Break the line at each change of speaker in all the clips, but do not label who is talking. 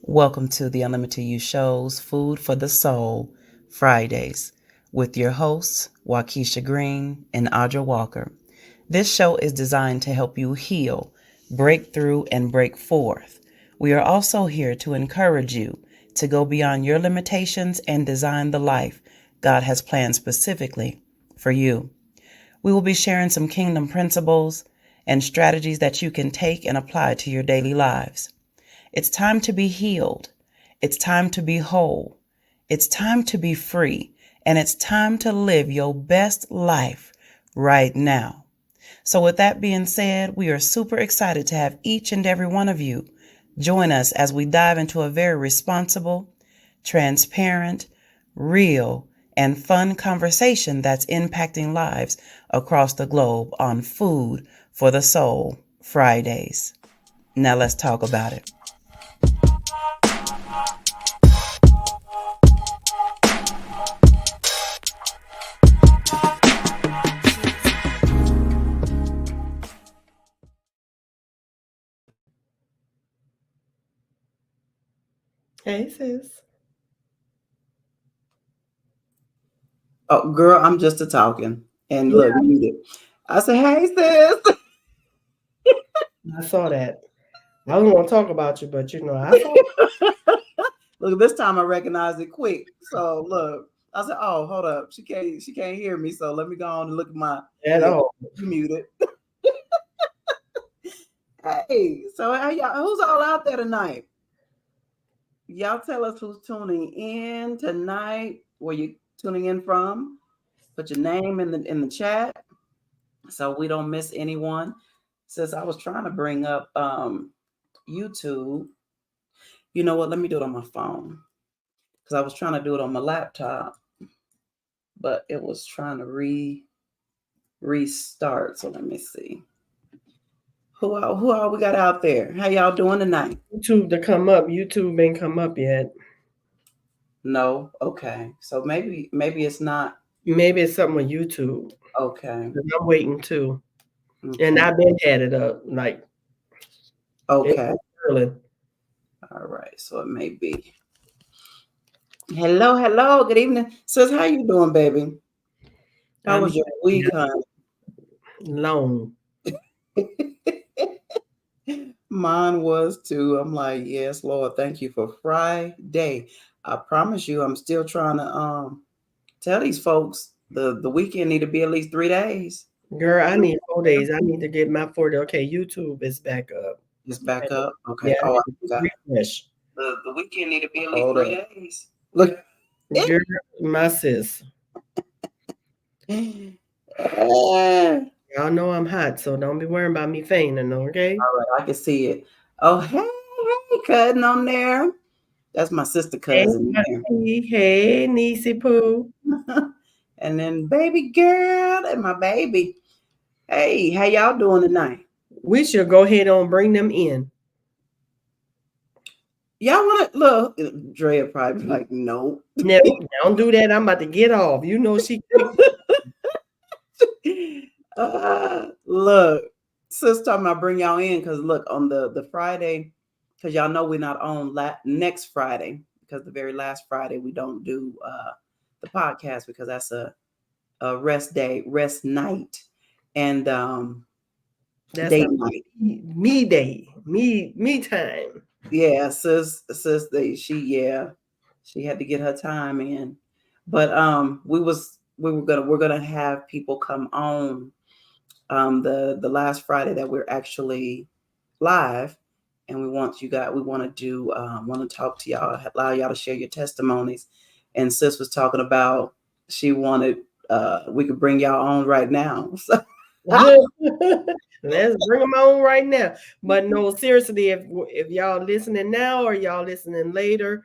Welcome to the Unlimited You Show's Food for the Soul Fridays with your hosts, Waukesha Green and Audra Walker. This show is designed to help you heal, break through, and break forth. We are also here to encourage you to go beyond your limitations and design the life God has planned specifically for you. We will be sharing some kingdom principles and strategies that you can take and apply to your daily lives. It's time to be healed. It's time to be whole. It's time to be free. And it's time to live your best life right now. So with that being said, we are super excited to have each and every one of you join us as we dive into a very responsible, transparent, real, and fun conversation that's impacting lives across the globe on Food for the Soul Fridays. Now let's talk about it.
Hey, sis.
Oh, girl, I'm just a talking. And look, muted. I said, hey, sis.
I saw that. I was going to talk about you, but I saw
Look, this time I recognized it quick. So look, I said, oh, hold up. She can't hear me. So let me go on and look at my
all.
You muted. Hey, so who's all out there tonight? Y'all tell us who's tuning in tonight, where you tuning in from. Put your name in the chat so we don't miss anyone. Since I was trying to bring up YouTube, you know what? Let me do it on my phone because I was trying to do it on my laptop, but it was trying to restart. So let me see. Who all we got out there? How y'all doing tonight?
YouTube to come up. YouTube ain't come up yet.
No. Okay. So maybe it's not.
Maybe it's something with YouTube.
Okay.
I'm waiting too. Okay. And I've been had it up like.
Okay.
Early.
All right. So it may be. Hello. Good evening. Sis, how you doing, baby? How was your week, honey?
Long.
Mine was too. I'm like, yes, Lord, thank you for Friday. I promise you, I'm still trying to tell these folks the weekend need to be at least 3 days.
Girl, I need 4 days. I need to get my 4 days. Okay, YouTube is back up.
It's back up. Okay.
Yeah, refresh.
The weekend need to be at least 3 days. Look,
girl, my sis. Y'all know I'm hot, so don't be worrying about me fainting, okay?
All right, I can see it. Oh, hey, cousin on there. That's my sister cousin.
Hey, niecey poo.
And then baby girl and my baby. Hey, how y'all doing tonight?
We should go ahead and bring them in.
Y'all want to look? Drea probably like, no.
No, don't do that. I'm about to get off. You know she.
Look, sis talking about bring y'all in because look on the Friday, because y'all know we're not on next Friday because the very last Friday we don't do the podcast because that's a rest night, and
that's
date night.
Me time.
Yeah, sis, she had to get her time in, but we're gonna have people come on the last Friday that we're actually live, and we want to talk to y'all, allow y'all to share your testimonies. And sis was talking about she wanted we could bring y'all on right now. So.
Let's bring them on right now. But no, seriously, if y'all listening now or y'all listening later,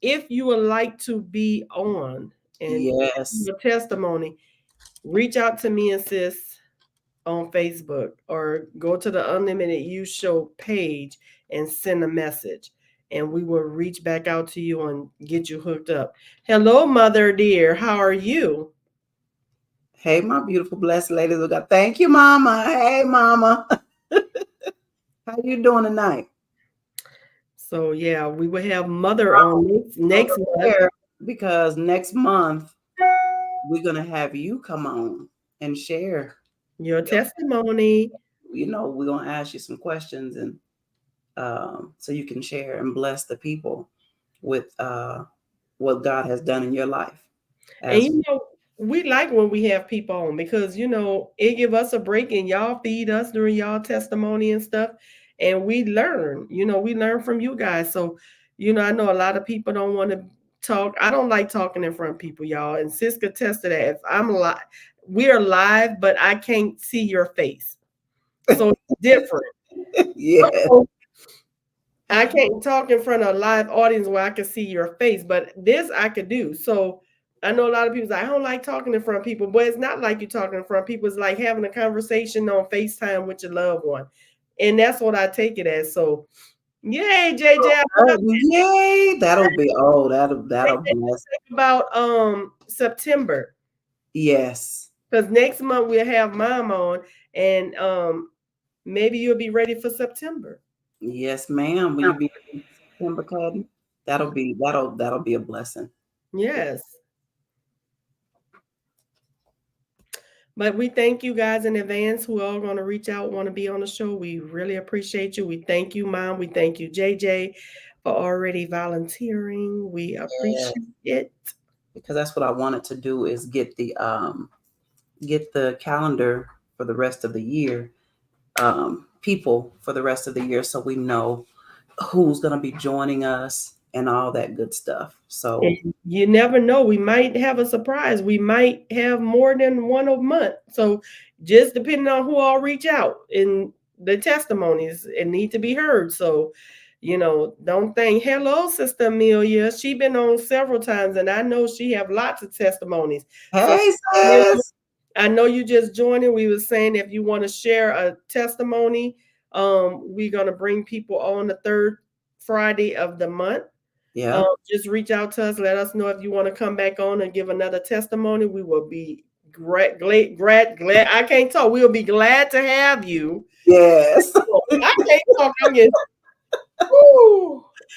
if you would like to be on and your testimony, reach out to me and sis on Facebook or go to the Unlimited You Show page and send a message, and we will reach back out to you and get you hooked up. Hello, mother dear. How are you?
Hey, my beautiful blessed ladies. Thank you, mama. Hey, mama. How you doing tonight?
So yeah, we will have Mother on next month.
Because next month we're gonna have you come on and share
your testimony.
We're gonna ask you some questions, and so you can share and bless the people with what God has done in your life.
And we like when we have people on because it give us a break and y'all feed us during y'all testimony and stuff, and we learn. We learn from you guys. So I know a lot of people don't want to talk. I don't like talking in front of people, y'all. And Sis could test to that. If I'm live, we're live, but I can't see your face, so it's different.
Yeah.
I can't talk in front of a live audience where I can see your face, but this I could do. So I know a lot of people say, I don't like talking in front of people, but it's not like you're talking in front of people. It's like having a conversation on FaceTime with your loved one. And that's what I take it as. So yay, JJ.
Yay. That'll bless.
About September.
Yes.
Because next month we'll have Mom on, and maybe you'll be ready for September.
Yes, ma'am. Will you be September, Cuddy? That'll be a blessing.
Yes. But we thank you guys in advance who are going to reach out, want to be on the show. We really appreciate you. We thank you, Mom. We thank you, JJ, for already volunteering. We appreciate it.
Because that's what I wanted to do is get the calendar for the rest of the year, people for the rest of the year, so we know who's going to be joining us and all that good stuff. So
and you never know, we might have a surprise. We might have more than one a month. So just depending on who all reach out and the testimonies, it need to be heard. So don't think, hello, Sister Amelia. She been on several times, and I know she have lots of testimonies.
Hey, sis.
I know you just joined in. We were saying if you want to share a testimony, we're going to bring people on the third Friday of the month.
Yeah.
Just reach out to us. Let us know if you want to come back on and give another testimony. We will be glad. I can't talk. We'll be glad to have you.
Yes.
I can't talk.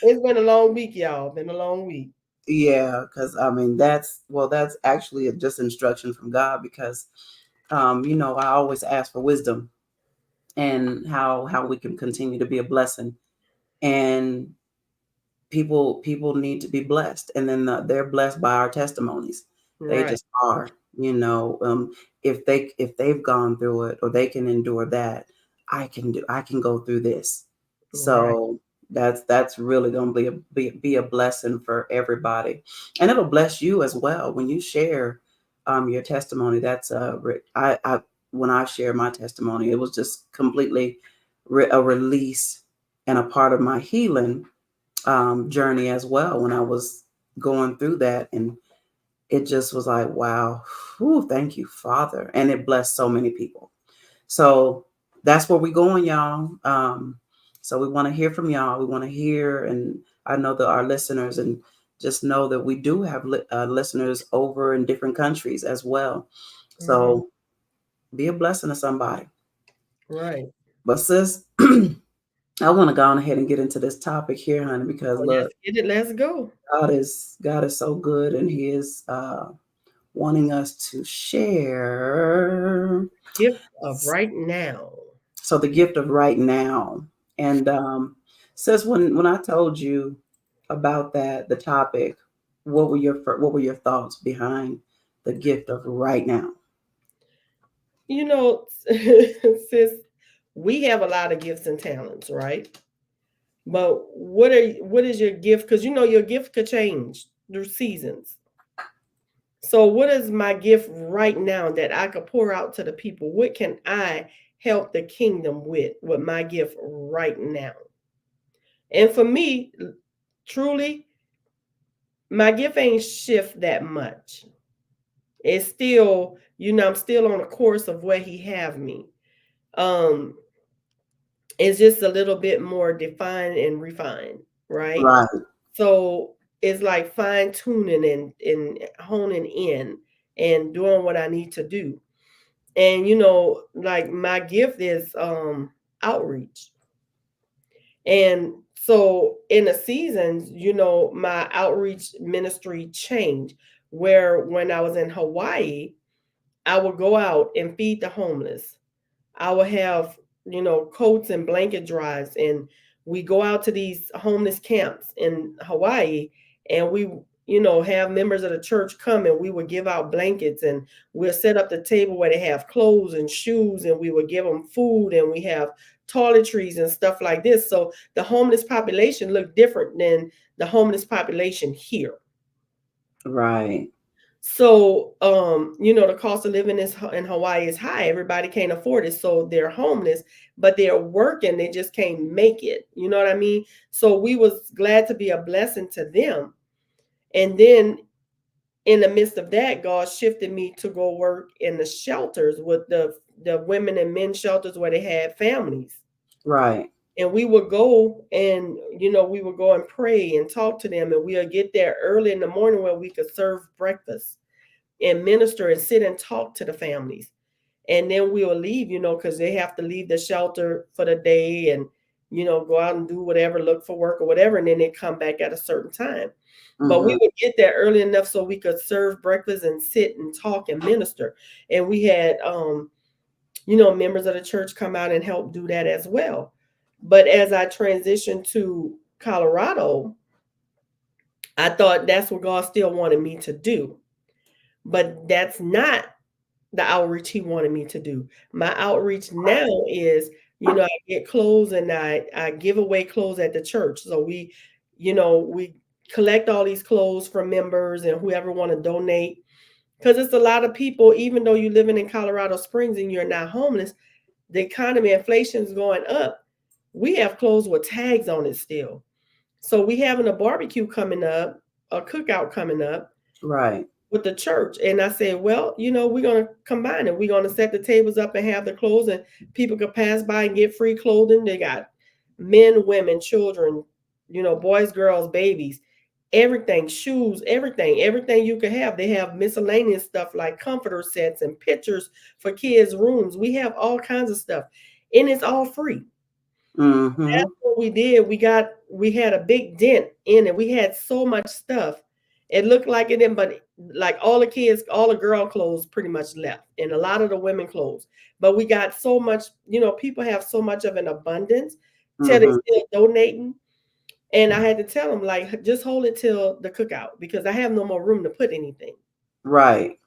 It's been a long week, y'all. Been a long week.
Yeah, because that's actually just instruction from God, because I always ask for wisdom and how we can continue to be a blessing, and people need to be blessed, and then they're blessed by our testimonies. They just are. If they've gone through it, or they can endure that, I can go through this. So that's really going to be a blessing for everybody, and it'll bless you as well when you share your testimony. That's when I share my testimony, it was just completely a release and a part of my healing journey as well, when I was going through that. And it just was like, wow, whew, thank you, Father. And it blessed so many people. So that's where we're going, y'all. So we want to hear from y'all. We want to hear, and I know that our listeners, and just know that we do have listeners over in different countries as well. So be a blessing to somebody.
Right.
But sis, I want to go on ahead and get into this topic here, honey, because look,
let's go.
God is so good, and He is wanting us to share
gift of right now.
So the gift of right now, and sis, when I told you about the topic, what were your thoughts behind the gift of right now?
Sis, we have a lot of gifts and talents, right? But what is your gift? Because your gift could change through seasons. So what is my gift right now that I could pour out to the people? What can I help the kingdom with my gift right now? And for me, truly, my gift ain't shift that much. It's still, I'm still on a course of where He have me. It's just a little bit more defined and refined, right?
Right.
So it's like fine tuning and honing in and doing what I need to do. And like my gift is outreach. And so in the seasons, my outreach ministry changed, where when I was in Hawaii, I would go out and feed the homeless. I would have, coats and blanket drives, and we go out to these homeless camps in Hawaii, and we, have members of the church come, and we would give out blankets, and we'll set up the table where they have clothes and shoes, and we would give them food, and we have toiletries and stuff like this. So the homeless population looked different than the homeless population here.
Right.
So, the cost of living in Hawaii is high. Everybody can't afford it. So they're homeless, but they're working. They just can't make it. You know what I mean? So we was glad to be a blessing to them. And then in the midst of that, God shifted me to go work in the shelters with the women and men shelters where they had families.
Right.
And we would go and, we would go and pray and talk to them. And we would get there early in the morning where we could serve breakfast and minister and sit and talk to the families. And then we will leave, because they have to leave the shelter for the day and, go out and do whatever, look for work or whatever. And then they come back at a certain time. Mm-hmm. But we would get there early enough so we could serve breakfast and sit and talk and minister. And we had, members of the church come out and help do that as well. But as I transitioned to Colorado, I thought that's what God still wanted me to do. But that's not the outreach he wanted me to do. My outreach now is, I get clothes and I give away clothes at the church. So we collect all these clothes from members and whoever want to donate. Because it's a lot of people, even though you're living in Colorado Springs and you're not homeless, the economy, inflation is going up. We have clothes with tags on it still. So we having a barbecue coming up, a cookout coming up.
Right.
With the church. And I said, well, we're going to combine it. We're going to set the tables up and have the clothes, and people could pass by and get free clothing. They got men, women, children, boys, girls, babies, everything, shoes, everything you could have. They have miscellaneous stuff like comforter sets and pictures for kids' rooms. We have all kinds of stuff, and it's all free.
Mm-hmm.
That's what we did. We had a big dent in it. We had so much stuff. It looked like it, but like all the kids, all the girl clothes pretty much left, and a lot of the women clothes. But we got so much, people have so much of an abundance till they still donating. And I had to tell them, like, just hold it till the cookout because I have no more room to put anything.
Right.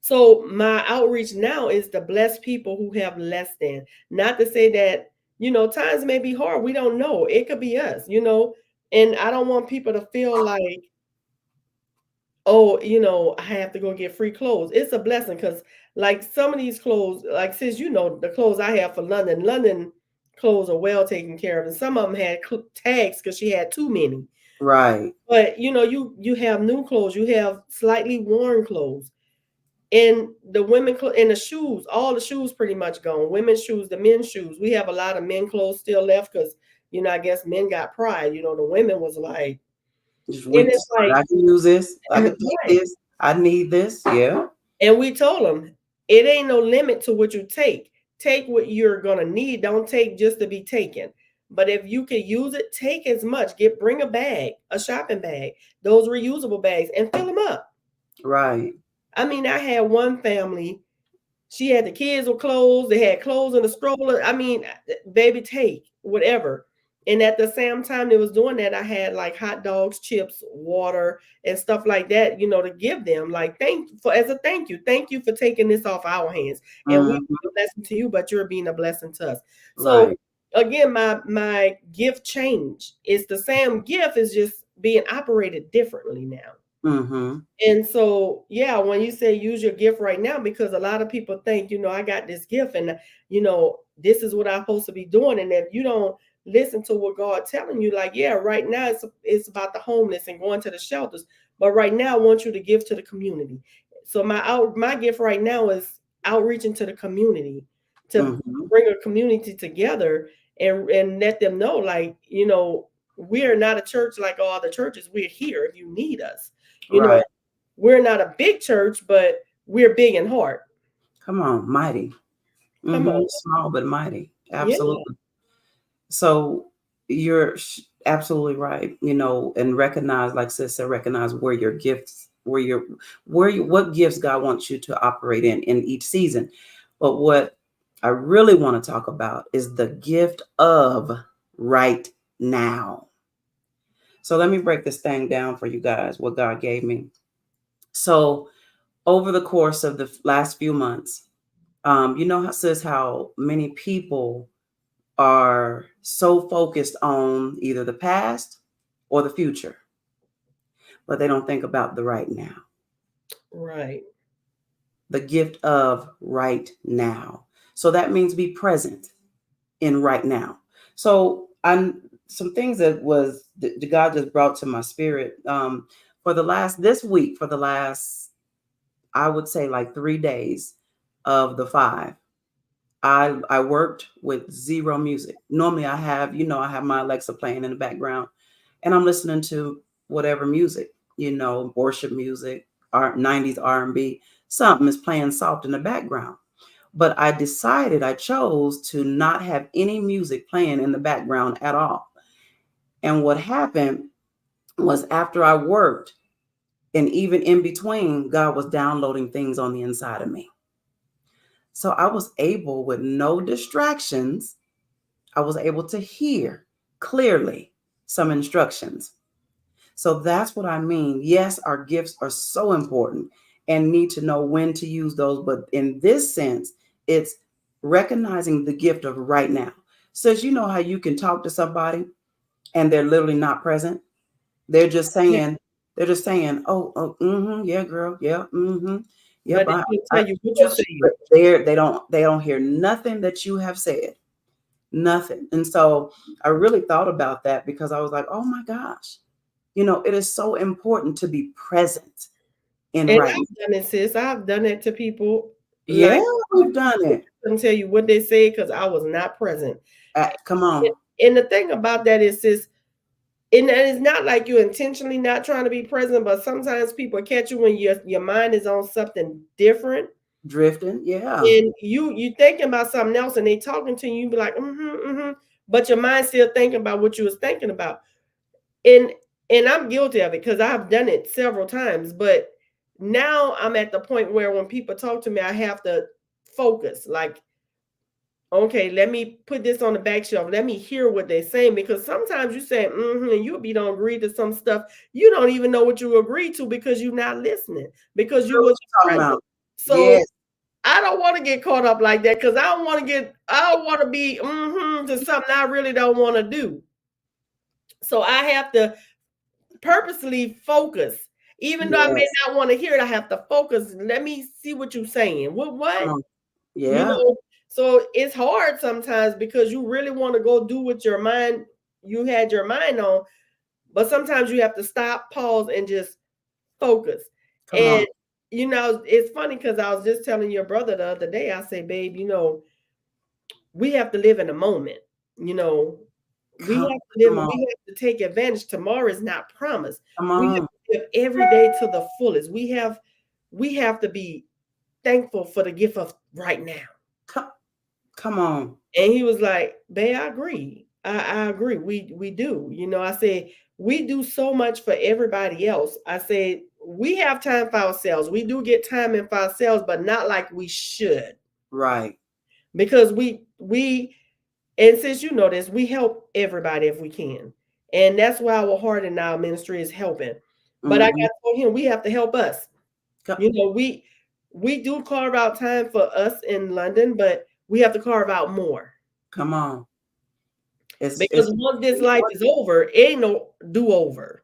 So my outreach now is to bless people who have less than. Not to say that, times may be hard. We don't know. It could be us, and I don't want people to feel like, oh, I have to go get free clothes. It's a blessing because like some of these clothes, like since the clothes I have for London clothes are well taken care of. And some of them had tags because she had too many.
Right.
But, you have new clothes. You have slightly worn clothes. And the women and the shoes, all the shoes pretty much gone. Women's shoes, the men's shoes. We have a lot of men clothes still left because, I guess men got pride. The women was like,
and it's like, I can use this. I can take this. I need this. Yeah.
And we told them it ain't no limit to what you take. Take what you're gonna need. Don't take just to be taken. But if you can use it, take as much. Bring a bag, a shopping bag, those reusable bags, and fill them up.
Right.
I mean, I had one family. She had the kids with clothes. They had clothes in the stroller. I mean, baby, take whatever. And at the same time they was doing that, I had like hot dogs, chips, water, and stuff like that, to give them like as a thank you. Thank you for taking this off our hands. And we're a blessing to you, but you're being a blessing to us. So again, my gift changed. It's the same gift, is just being operated differently now.
Mm-hmm.
And so, yeah, when you say use your gift right now, because a lot of people think, I got this gift and, this is what I'm supposed to be doing. And if you don't listen to what God telling you, like, yeah, right now it's about the homeless and going to the shelters. But right now I want you to give to the community. So my gift right now is outreaching to the community to bring a community together and let them know, like, we're not a church like all other churches. We're here if you need us. We're not a big church, but we're big in heart.
Come on, mighty.
Come on.
Small but mighty. Absolutely. Yeah. So You're absolutely right. And recognize, like sis said, recognize where your gifts, what gifts God wants you to operate in each season. But what I really want to talk about is the gift of right now. So let me break this thing down for you guys, what God gave me. So over the course of the last few months, how many people are so focused on either the past or the future, but they don't think about the right now.
Right.
The gift of right now. So that means be present in right now. So some things that God just brought to my spirit for the last, I would say like 3 days of the 5. I worked with zero music. Normally I have my Alexa playing in the background and I'm listening to whatever music, worship music, 90s R&B, something is playing soft in the background. But I chose to not have any music playing in the background at all. And what happened was, after I worked, and even in between, God was downloading things on the inside of me. So I was able, with no distractions, I was able to hear clearly some instructions. So that's what I mean. Yes, our gifts are so important and need to know when to use those. But in this sense, it's recognizing the gift of right now. So you know how you can talk to somebody and they're literally not present. They're just saying, oh, yeah, girl, yeah, yeah.
But they can tell you what you say.
They don't hear nothing that you have said. Nothing. And so I really thought about that, because I was like, oh my gosh, it is so important to be present in
And
right.
I've done it, sis. I've done it to people.
Yeah,
Like,
we've done it.
I couldn't tell you what they said because I was not present.
Come on.
And the thing about that is, sis, and it's not like you're intentionally not trying to be present, but sometimes people catch you when your mind is on something different.
Drifting, yeah.
And you thinking about something else and they talking to you, you be like, but your mind's still thinking about what you was thinking about. And I'm guilty of it because I've done it several times. But now I'm at the point where when people talk to me, I have to focus. Like, okay, let me put this on the back shelf. Let me hear what they're saying, because sometimes you say, and you'll be don't agree to some stuff. You don't even know what you agree to because you're not listening, because you was present. So yes. I don't want to get caught up like that, because I don't want to be to something I really don't want to do. So I have to purposely focus. Even though I may not want to hear it, I have to focus. Let me see what you're saying. What?
Yeah.
So it's hard sometimes because you really want to go do what you had your mind on, but sometimes you have to stop, pause, and just focus. And it's funny because I was just telling your brother the other day, I say, babe, we have to live in the moment. We have to take advantage. Tomorrow is not promised. We have to live every day to the fullest. We have to be thankful for the gift of right now.
Come on.
And he was like, babe, I agree. I agree. We do. I said, we do so much for everybody else. I said, we have time for ourselves. We do get time in for ourselves, but not like we should.
Right.
Because and since you know this, we help everybody if we can. And that's why our heart in our ministry is helping. But I got told him we have to help us. We do carve out time for us in London, but we have to carve out more.
Come on.
Because once this life is over, ain't no do-over.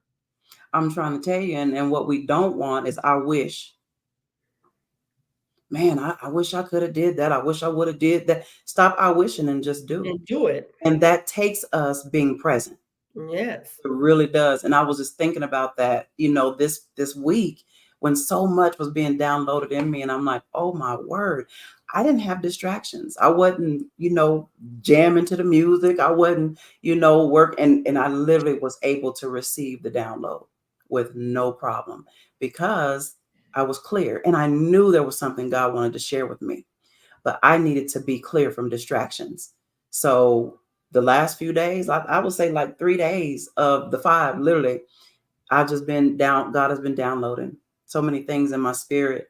I'm trying to tell you, and what we don't want is I wish. Man, I wish I could have did that. I wish I would have did that. Stop I wishing and just do.
And do it.
And that takes us being present.
Yes.
It really does. And I was just thinking about that, this week, when so much was being downloaded in me. And I'm like, oh my word, I didn't have distractions. I wasn't, jamming to the music. I wasn't, work. And I literally was able to receive the download with no problem, because I was clear and I knew there was something God wanted to share with me, but I needed to be clear from distractions. So the last few days, I would say like 3 days of the 5, literally, I've just been down. God has been downloading so many things in my spirit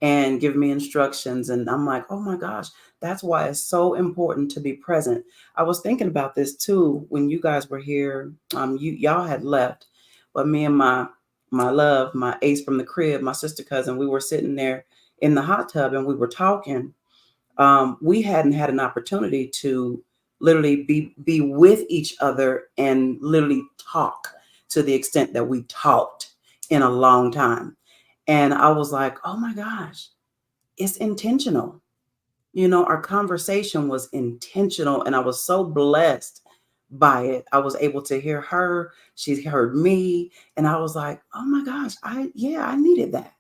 and giving me instructions. And I'm like, oh my gosh, that's why it's so important to be present. I was thinking about this too when you guys were here. Y'all had left, but me and my love, my ace from the crib, my sister cousin, we were sitting there in the hot tub and we were talking. We hadn't had an opportunity to literally be with each other and literally talk to the extent that we talked in a long time. And I was like, oh my gosh, it's intentional. Our conversation was intentional and I was so blessed by it. I was able to hear her, she heard me, and I was like, oh my gosh, I needed that.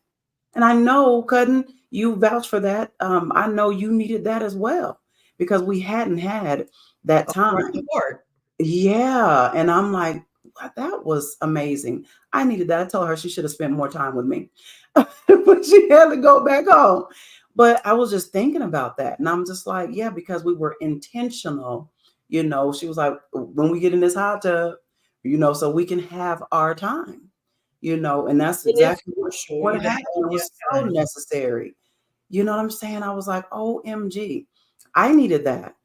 And I know, Cudden, you vouch for that. I know you needed that as well because we hadn't had that time. Yeah. And I'm like, that was amazing. I needed that. I told her she should have spent more time with me, but she had to go back home. But I was just thinking about that. And I'm just like, yeah, because we were intentional. She was like, when we get in this hot tub, so we can have our time. And that's exactly what happened. It was so necessary. You know what I'm saying? I was like, OMG, I needed that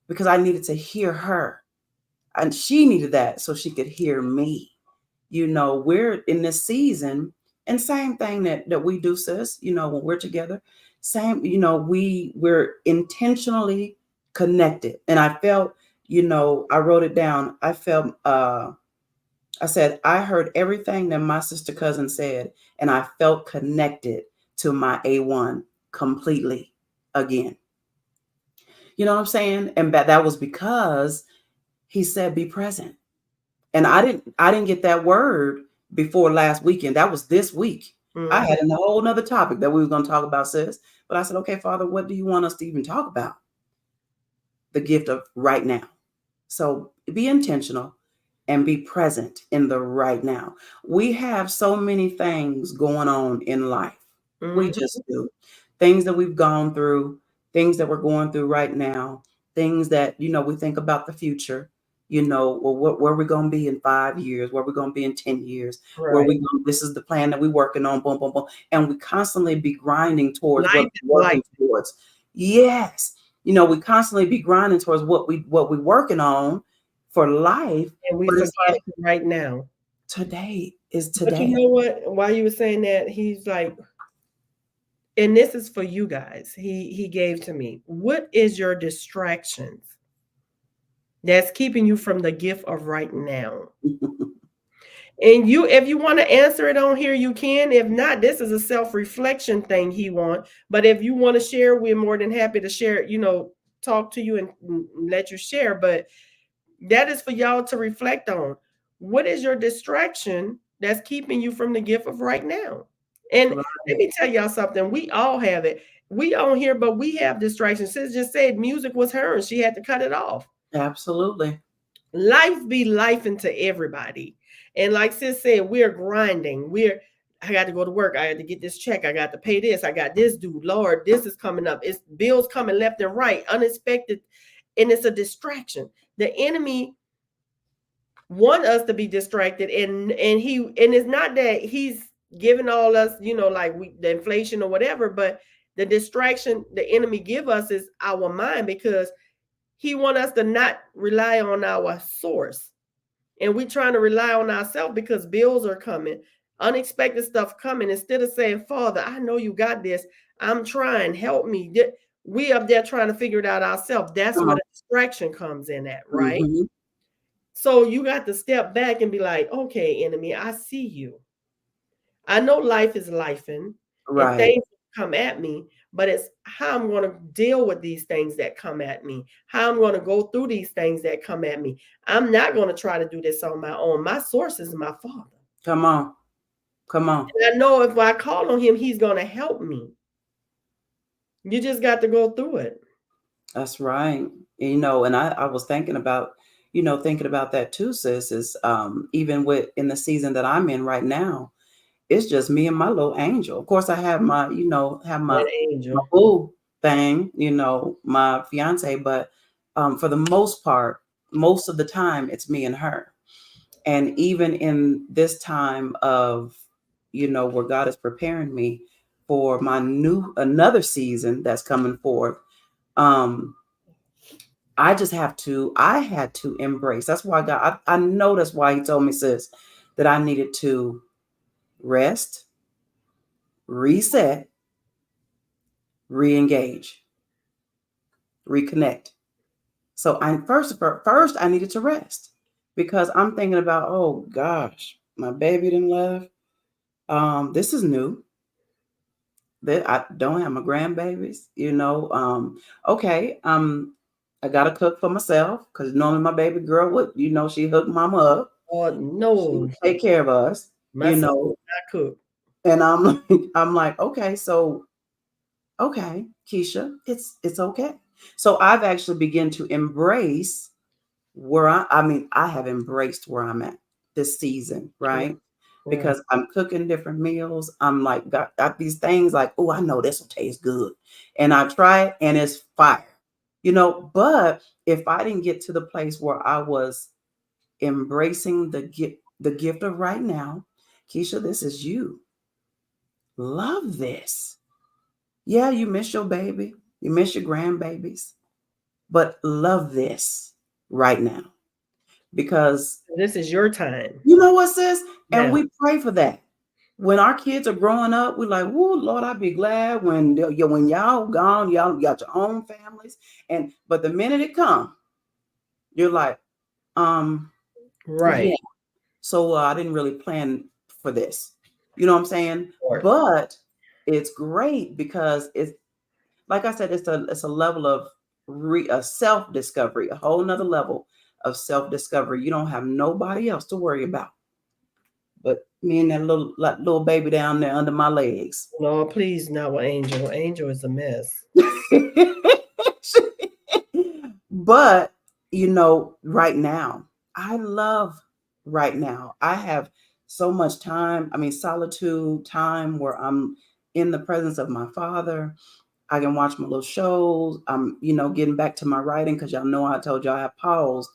because I needed to hear her and she needed that so she could hear me. We're in this season and same thing that we do, sis, when we're together, same, we're intentionally connected. And I felt, I wrote it down. I felt, I said, I heard everything that my sister cousin said, and I felt connected to my A1 completely again. You know what I'm saying? And that was because he said, be present. And I didn't get that word before last weekend. That was this week. Mm-hmm. I had a whole nother topic that we were going to talk about, sis. But I said, okay, Father, what do you want us to even talk about? The gift of right now. So be intentional and be present in the right now. We have so many things going on in life. Mm-hmm. We just do. Things that we've gone through, things that we're going through right now, things that, we think about the future, where we're going to be in 5 years, where we're going to be in 10 years, right. This is the plan that we're working on, boom, boom, boom. And we constantly be grinding towards what we're working towards. Yes. We constantly be grinding towards what we're working on for life.
And we forget right now.
Today is today.
But you know what? While you were saying that, he's like, and this is for you guys. He gave to me. What is your distractions that's keeping you from the gift of right now? And if you want to answer it on here, you can. If not, this is a self-reflection thing he wants. But if you want to share, we're more than happy to share, talk to you and let you share. But that is for y'all to reflect on. What is your distraction that's keeping you from the gift of right now? And let me tell y'all something. We all have it. We on here, but we have distractions. Sis just said music was her and she had to cut it off.
Absolutely.
Life be life into everybody. And like sis said, we're grinding. I got to go to work. I had to get this check. I got to pay this. I got this due. Lord, this is coming up. It's bills coming left and right, unexpected. And it's a distraction. The enemy want us to be distracted. And it's not that he's giving all us, the inflation or whatever, but the distraction the enemy give us is our mind, because he want us to not rely on our source. And we trying to rely on ourselves because bills are coming, unexpected stuff coming. Instead of saying, Father, I know you got this. I'm trying, help me. We up there trying to figure it out ourselves. That's where the distraction comes in at, right? Mm-hmm. So you got to step back and be like, okay, enemy, I see you. I know life is lifing, right? And things come at me, but it's how I'm going to deal with these things that come at me, how I'm going to go through these things that come at me. I'm not going to try to do this on my own. My source is my Father.
Come on. And
I know if I call on him, he's going to help me. You just got to go through it.
That's right. And I was thinking about that too, sis, is even in the season that I'm in right now, it's just me and my little angel. Of course, I have my boo thing, my fiance, but for the most part, most of the time it's me and her. And even in this time of, where God is preparing me for another season that's coming forth, I had to embrace. That's why I know that's why he told me, sis, that I needed to rest, reset, re-engage, reconnect. So first I needed to rest, because I'm thinking about, oh gosh, my baby didn't left. This is new. That I don't have my grandbabies, okay. I gotta cook for myself, because normally my baby girl would, she hooked mama up.
Oh no,
She take care of us,
my sister would not cook.
And I'm like, okay, so okay, Keisha, it's okay. So I've actually begun to embrace I have embraced where I'm at this season, right? Because I'm cooking different meals. I'm like, got these things like, oh, I know this will taste good. And I try it and it's fire, but if I didn't get to the place where I was embracing the gift of right now, Keisha, this is you. Love this. Yeah, you miss your baby, you miss your grandbabies, but love this right now, because
this is your time.
You know what, sis? And
Yeah.
we pray for that. When our kids are growing up, we're like, "Whoa, Lord, I'd be glad when y'all gone, y'all got your own families." But the minute it comes, you're like,
right.
Yeah. So I didn't really plan for this. You know what I'm saying?
Sure.
But it's great, because it's, like I said, it's a level of a self-discovery, a whole nother level of self-discovery. You don't have nobody else to worry about but me and that little baby down there under my legs.
No, please, not with Angel. Angel is a mess.
But right now, I love right now. I have so much time. I mean, solitude time where I'm in the presence of my Father. I can watch my little shows. I'm, getting back to my writing, because y'all know I told y'all I have paused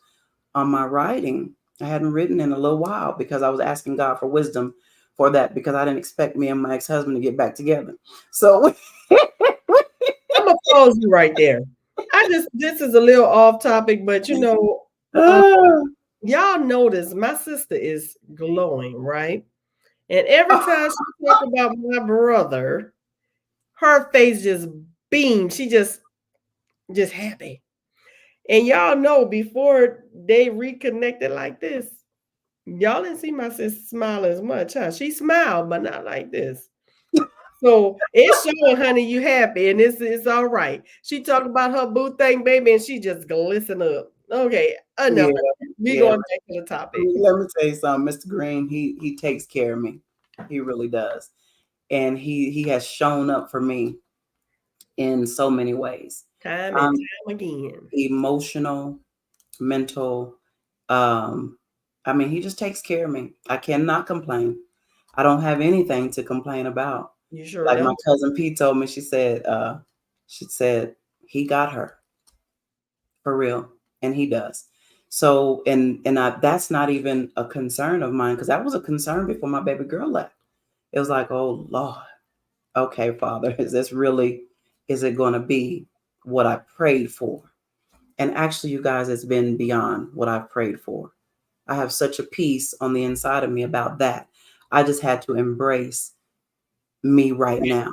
on my writing. I hadn't written in a little while because I was asking God for wisdom for that, because I didn't expect me and my ex-husband to get back together. So
I'm gonna pause you right there. This is a little off topic, but y'all notice my sister is glowing, right? And every time she talk about my brother, her face just beams. She just happy. And y'all know, before they reconnected like this, y'all didn't see my sister smile as much, huh? She smiled, but not like this. So it's showing, honey, you happy, and it's all right. She talked about her boo thing, baby, and she just glisten up. Okay, enough. We going back to the topic.
Let me tell you something, Mr. Green. He takes care of me. He really does, and he has shown up for me in so many ways.
Time and time again.
Emotional, mental. I mean, he just takes care of me. I cannot complain. I don't have anything to complain about.
You sure
like
don't?
My cousin P told me, she said he got her for real, and he does. So, that's not even a concern of mine, because that was a concern before my baby girl left. It was like, oh Lord, okay, Father, is it going to be what I prayed for? And actually, you guys, it's been beyond what I've prayed for. I have such a peace on the inside of me about that. I just had to embrace me right now.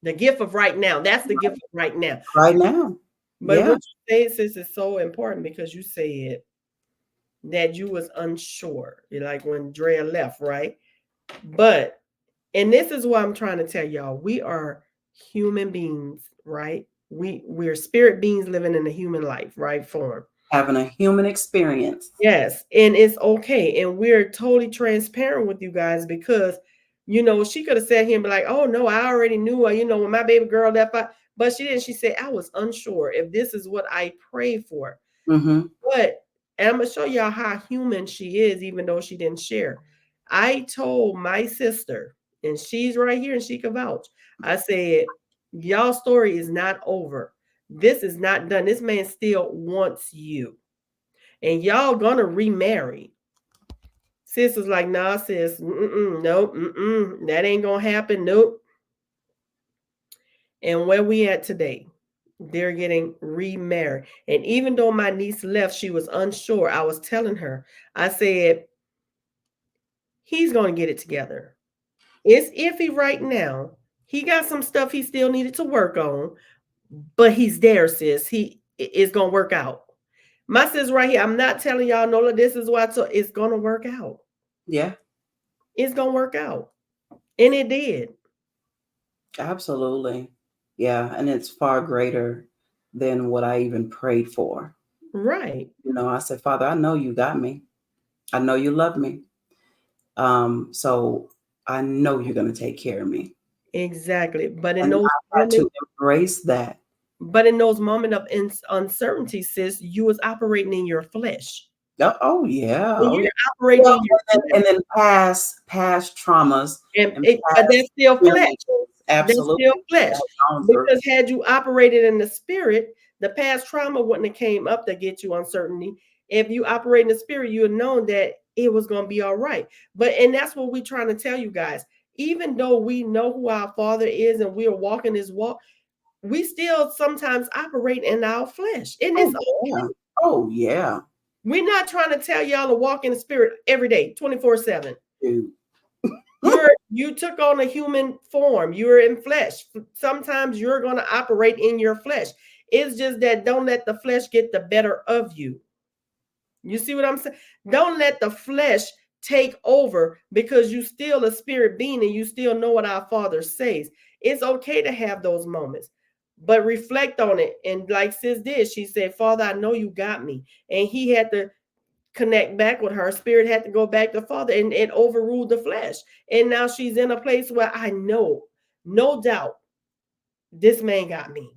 The gift of right now. That's the gift of right now.
Right now.
But what you say, sis, is so important, because you said that you was unsure. Like when Drea left, right? But, and this is what I'm trying to tell y'all. We are human beings, right? We're spirit beings living in a human life, right? Form.
Having a human experience.
Yes. And it's okay. And we're totally transparent with you guys, because, she could have sat here and be like, oh no, I already knew, when my baby girl left, but she didn't. She said, I was unsure if this is what I prayed for.
Mm-hmm.
But, and I'm going to show y'all how human she is, even though she didn't share. I told my sister, and she's right here and she can vouch. I said, y'all's story is not over. This is not done. This man still wants you. and y'all gonna remarry. Sis was like, nah, sis, nope, that ain't gonna happen, nope. And where we at today, they're getting remarried. And even though my niece left, she was unsure. I was telling her, I said, he's going to get it together. It's iffy right now. He got some stuff he still needed to work on, but he's there, sis. He is going to work out. My sis right here, I'm not telling y'all, no, this is why it's going to work out.
Yeah.
It's going to work out. And it did.
Absolutely. Yeah. And it's far greater than what I even prayed for.
Right.
I said, Father, I know you got me. I know you love me. So I know you're going to take care of me.
Exactly. But
I had to embrace that.
But in those moments of uncertainty, sis, you was operating in your flesh.
Oh yeah.
You're operating in your flesh.
And then past traumas.
But that's still flesh.
Absolutely.
That's still flesh. Because had you operated in the spirit, the past trauma wouldn't have came up to get you uncertainty. If you operate in the spirit, you would know that it was going to be all right. And that's what we're trying to tell you guys. Even though we know who our Father is and we are walking His walk, we still sometimes operate in our flesh. And it's okay.
Oh, yeah.
We're not trying to tell y'all to walk in the spirit every day, 24/7. You took on a human form. You're in flesh. Sometimes you're going to operate in your flesh. It's just that don't let the flesh get the better of you. You see what I'm saying? Don't let the flesh take over, because you still a spirit being and you still know what our Father says. It's okay to have those moments, but reflect on it. And like sis did, she said, Father, I know you got me. And he had to connect back with her. Spirit had to go back to Father and overrule the flesh. And now she's in a place where I know, no doubt, this man got me.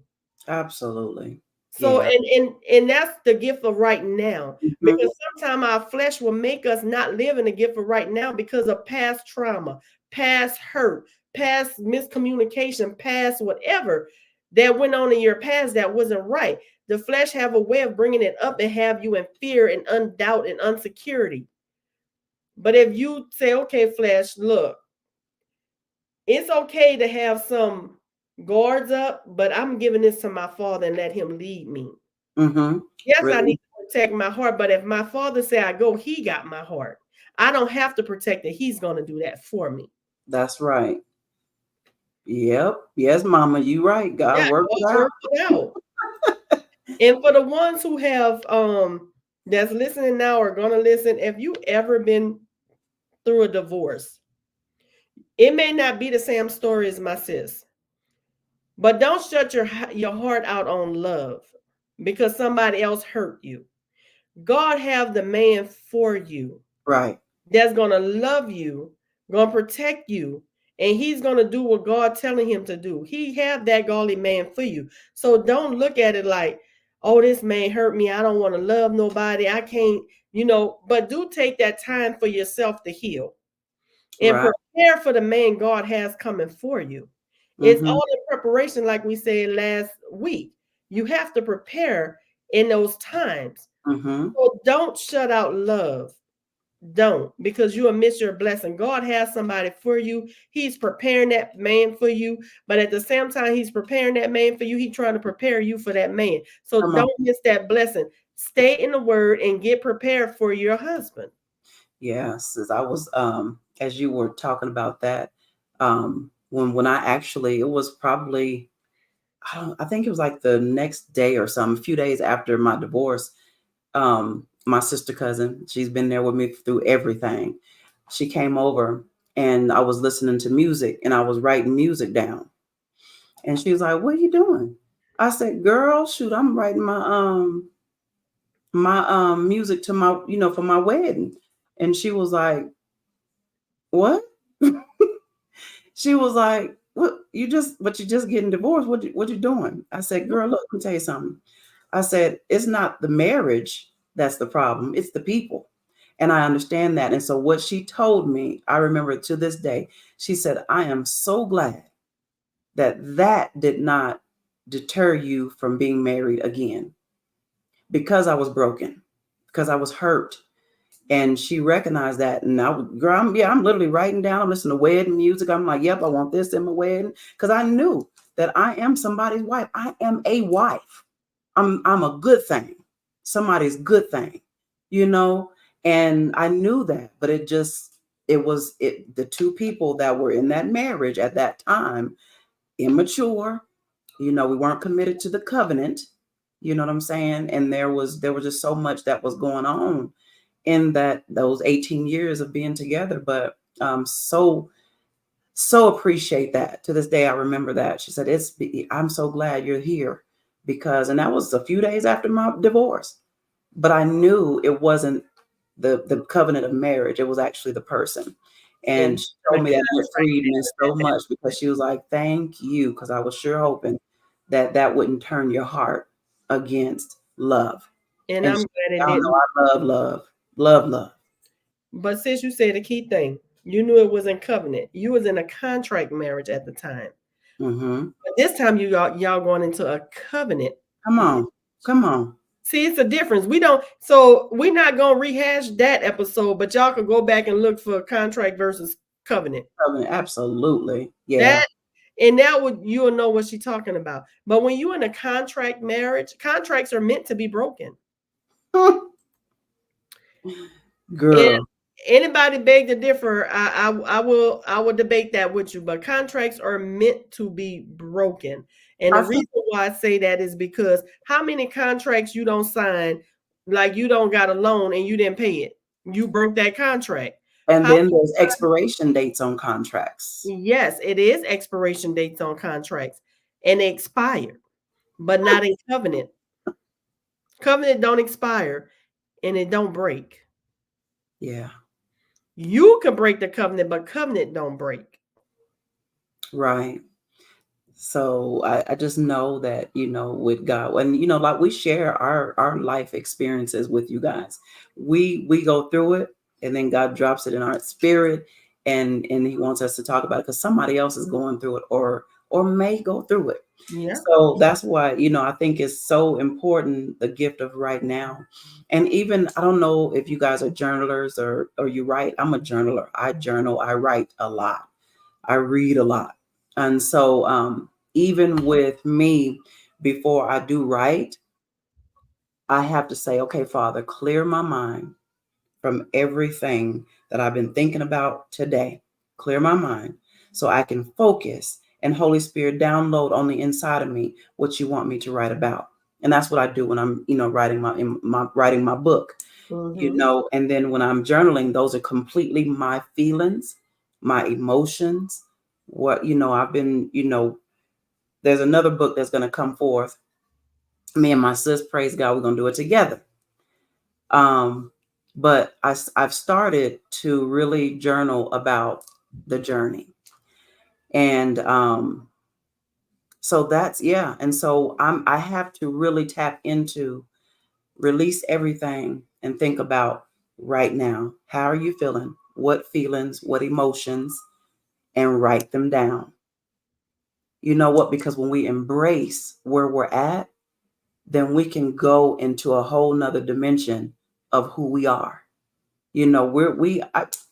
Absolutely.
So, and that's the gift of right now, because sometimes our flesh will make us not live in the gift of right now because of past trauma, past hurt, past miscommunication, past whatever that went on in your past that wasn't right. The flesh have a way of bringing it up and have you in fear and undoubt and insecurity. But if you say, okay, flesh, look, it's okay to have some guards up, but I'm giving this to my Father and let him lead me. Yes, really? I need to protect my heart, but if my Father say I go, he got my heart. I don't have to protect it. He's going to do that for me.
That's right. Yep. Yes, Mama, you right. God worked it out.
And for the ones who have that's listening now or going to listen, if you ever been through a divorce, it may not be the same story as my sis, but don't shut your heart out on love because somebody else hurt you. God have the man for you.
Right.
That's going to love you, going to protect you, and he's going to do what God telling him to do. He have that godly man for you. So don't look at it like, oh, this man hurt me. I don't want to love nobody. I can't, but do take that time for yourself to heal and prepare for the man God has coming for you. It's all in preparation, like we said last week. You have to prepare in those times. So don't shut out love. Don't, because you'll miss your blessing. God has somebody for you. He's preparing that man for you. But at the same time, he's preparing that man for you. He's trying to prepare you for that man. So don't miss that blessing. Stay in the word and get prepared for your husband.
Yes, as I was, as you were talking about that, when I actually, it was probably, I think it was like the next day or something, a few days after my divorce, my sister cousin, she's been there with me through everything. She came over and I was listening to music and I was writing music down. And she was like, what are you doing? I said, girl, shoot, I'm writing my music to my, for my wedding. And she was like, what? She was like, what? You just getting divorced. What you doing? I said, girl, look, let me tell you something. I said, it's not the marriage that's the problem. It's the people. And I understand that. And so what she told me, I remember to this day, she said, I am so glad that did not deter you from being married again, because I was broken. because I was hurt. And she recognized that. And girl, I'm literally writing down, I'm listening to wedding music. I'm like, yep, I want this in my wedding. Because I knew that I am somebody's wife. I am a wife. I'm a good thing. Somebody's good thing, and I knew that, but the two people that were in that marriage at that time, immature, we weren't committed to the covenant, you know what I'm saying? And there was just so much that was going on in those 18 years of being together. But so appreciate that. To this day, I remember that. She said, I'm so glad you're here, and that was a few days after my divorce. But I knew it wasn't the covenant of marriage. It was actually the person. And she told me that it freed me so much, because she was like, thank you. Because I was sure hoping that wouldn't turn your heart against love.
And I'm glad it
didn't. I love.
But since you said the key thing, you knew it was in covenant. You was in a contract marriage at the time.
Mm-hmm.
But this time y'all going into a covenant.
Come on.
See, it's a difference. So we're not gonna rehash that episode, but y'all can go back and look for contract versus covenant.
Covenant, absolutely. Yeah.
And now you'll know what she's talking about. But when you're in a contract marriage, contracts are meant to be broken.
Girl.
And anybody beg to differ, I will debate that with you. But contracts are meant to be broken. And the reason why I say that is because how many contracts you don't sign, like you don't got a loan and you didn't pay it. You broke that contract.
And then there's expiration dates on contracts.
Yes, it is expiration dates on contracts. And they expire, but not in covenant. Covenant don't expire and it don't break.
Yeah.
You can break the covenant, but covenant don't break.
Right. So I just know that, with God, and, like we share our life experiences with you guys. We go through it, and then God drops it in our spirit, and he wants us to talk about it because somebody else is going through it or may go through it.
Yeah.
So that's why, I think it's so important, the gift of right now. And even, I don't know if you guys are journalers or you write. I'm a journaler. I journal, I write a lot. I read a lot. And so even with me, before I do write, I have to say, okay, Father, clear my mind from everything that I've been thinking about today. Clear my mind so I can focus, and Holy Spirit, download on the inside of me what you want me to write about. And that's what I do when I'm, writing my book, and then when I'm journaling, those are completely my feelings, my emotions, what, I've been, there's another book that's going to come forth. Me and my sis, praise God, we're going to do it together. But I've started to really journal about the journey. And so that's, yeah. And so I have to really tap into, release everything and think about right now. How are you feeling? What feelings, what emotions, and write them down. You know what? Because when we embrace where we're at, then we can go into a whole nother dimension of who we are.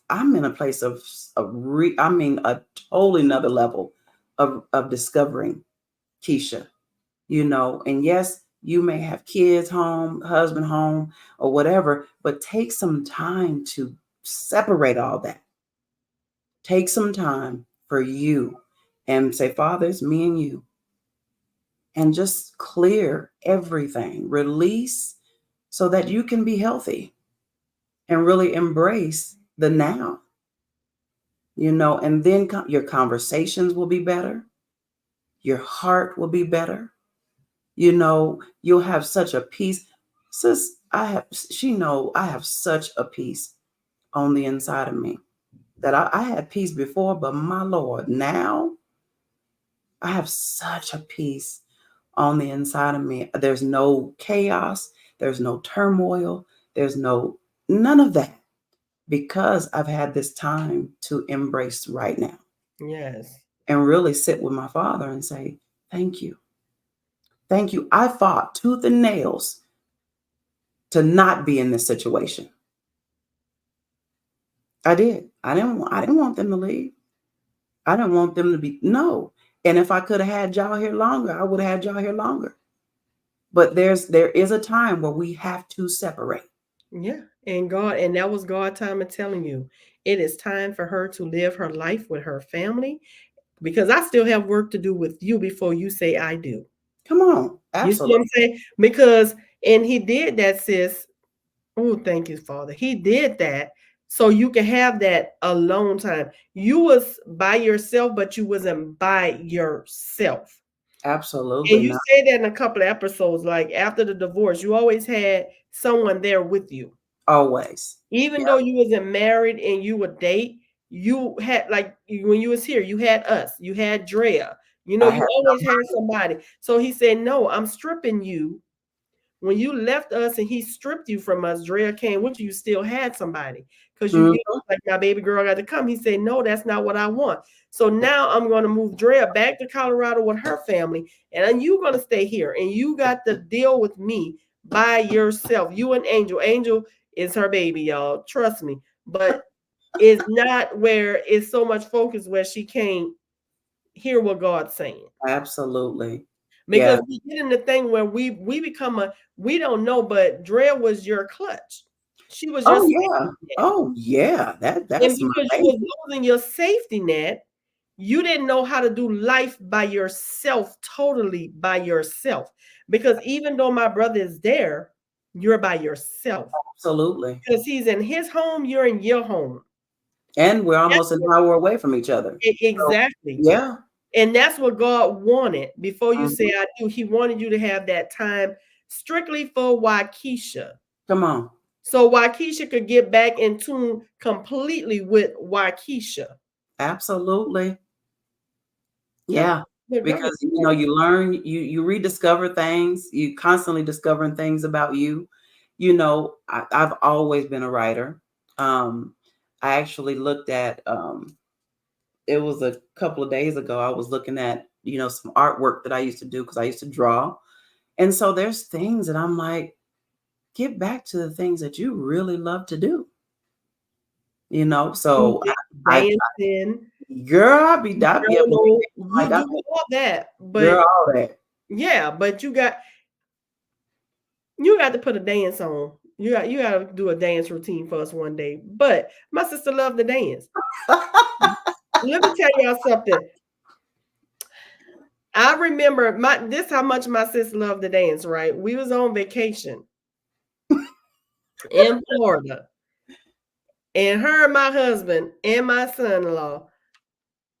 I'm in a place of a totally another level of discovering Keisha, and yes, you may have kids home, husband home, or whatever, but take some time to separate all that. Take some time for you and say, Father, it's me and you. And just clear everything, release so that you can be healthy and really embrace the now, and then your conversations will be better. Your heart will be better. You'll have such a peace. Sis, I have such a peace on the inside of me that I had peace before, but my Lord, now I have such a peace on the inside of me. There's no chaos. There's no turmoil. There's none of that, because I've had this time to embrace right now.
Yes.
And really sit with my Father and say, thank you. Thank you. I fought tooth and nails to not be in this situation. I did. I didn't want them to leave. I didn't want them to be, no. And if I could have had y'all here longer, I would have had y'all here longer. But there is a time where we have to separate.
Yeah. And that was God's time of telling you, it is time for her to live her life with her family, because I still have work to do with you before you say I do.
Come on. Absolutely.
You see what I'm saying? Because, and he did that, sis. Oh, thank you, Father. He did that so you can have that alone time. You was by yourself, but you wasn't by yourself.
Absolutely.
And you say that in a couple of episodes, like after the divorce, you always had someone there with you.
Always.
Even though you wasn't married and you would date, you had, like when you was here, you had us, you had Drea. You know, you always had somebody. So he said, no, I'm stripping you. When you left us and he stripped you from us, Drea came with you, you still had somebody. Because you like, my baby girl got to come. He said, no, that's not what I want. So now I'm going to move Drea back to Colorado with her family. And then you're going to stay here. And you got to deal with me by yourself. You and Angel. Angel is her baby, y'all. Trust me. But it's not where it's so much focus where she can't hear what God's saying.
Absolutely.
Because we get in the thing where we become we don't know, but Drea was your clutch. She was your
safety net. Oh yeah. That's
and because you was losing your safety net, you didn't know how to do life by yourself, totally by yourself. Because even though my brother is there, you're by yourself.
Absolutely.
Because he's in his home, you're in your home.
And we're almost an hour away from each other.
Exactly.
So, yeah.
And that's what God wanted. Before you say I do, he wanted you to have that time strictly for Waukesha.
Come on.
So Waukesha could get back in tune completely with Waukesha.
Absolutely. Yeah. Because you know, you learn, you rediscover things, you constantly discovering things about you. You know, I've always been a writer. I actually looked at it was a couple of days ago, I was looking at, you know, some artwork that I used to do because I used to draw. And so there's things that I'm like, get back to the things that you really love to do. You know, so
dancing.
Girl, I'll be
you do all that, but
girl, all that.
Yeah, but you got to put a dance on. You got to do a dance routine for us one day. But my sister loved to dance. Let me tell y'all something. I remember this how much my sister loved to dance, right? We was on vacation in Florida. And her and my husband and my son-in-law,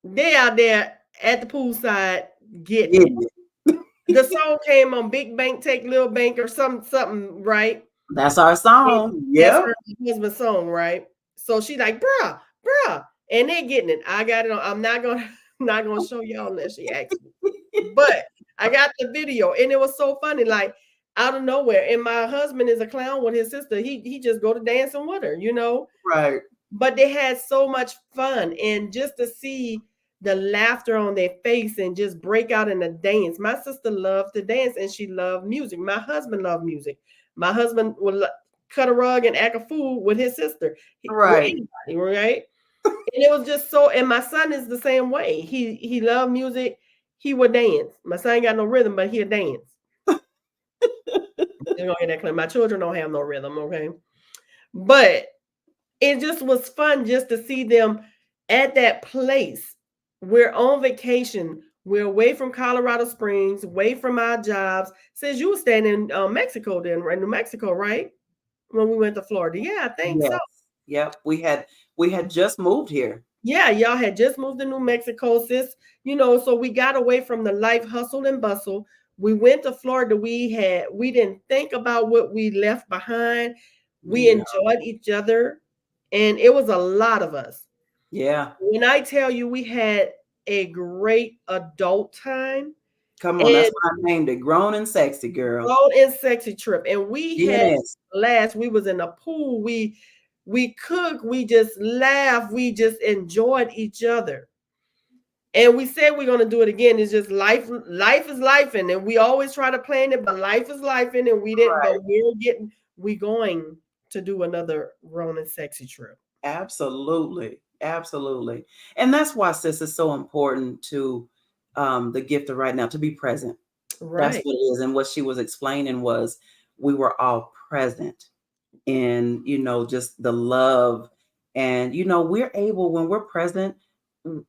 they out there at the poolside getting it. The song came on Big Bank, Take Little Bank or something, right?
That's our song. Yeah.
That's her husband's song, right? So she like, bruh. And they getting it. I got it on. I'm not gonna show y'all unless she asks me. But I got the video and it was so funny, like out of nowhere. And my husband is a clown with his sister. He just go to dancing with her, you know?
Right.
But they had so much fun. And just to see the laughter on their face and just break out in a dance. My sister loved to dance and she loved music. My husband loved music. My husband would cut a rug and act a fool with his sister.
Right.
Right. And it was just so, and my son is the same way. He loved music. He would dance. My son ain't got no rhythm, but he'll dance. You're gonna get that clear. My children don't have no rhythm, okay? But it just was fun just to see them at that place. We're on vacation. We're away from Colorado Springs, away from our jobs. Since you were staying in Mexico then, right? New Mexico, right? When we went to Florida. Yeah, I think so.
Yep. We had just moved here.
Yeah, y'all had just moved to New Mexico, sis. You know, so we got away from the life hustle and bustle. We went to Florida. We didn't think about what we left behind. We enjoyed each other. And it was a lot of us.
Yeah.
When I tell you we had a great adult time.
Come on, that's why I named it Grown and Sexy, girl.
Grown and Sexy trip. And we had we was in a pool. We cooked, we just laughed, we just enjoyed each other. And we said we're going to do it again. It's just life is life. And we always try to plan it, but life is life. And we didn't, but we going to do another Grown and Sexy trip.
Absolutely. Absolutely. And that's why, sis, it's so important to the gift of right now, to be present. That's
Right.
what it is. And what she was explaining was we were all present in, just the love. And, we're able, when we're present,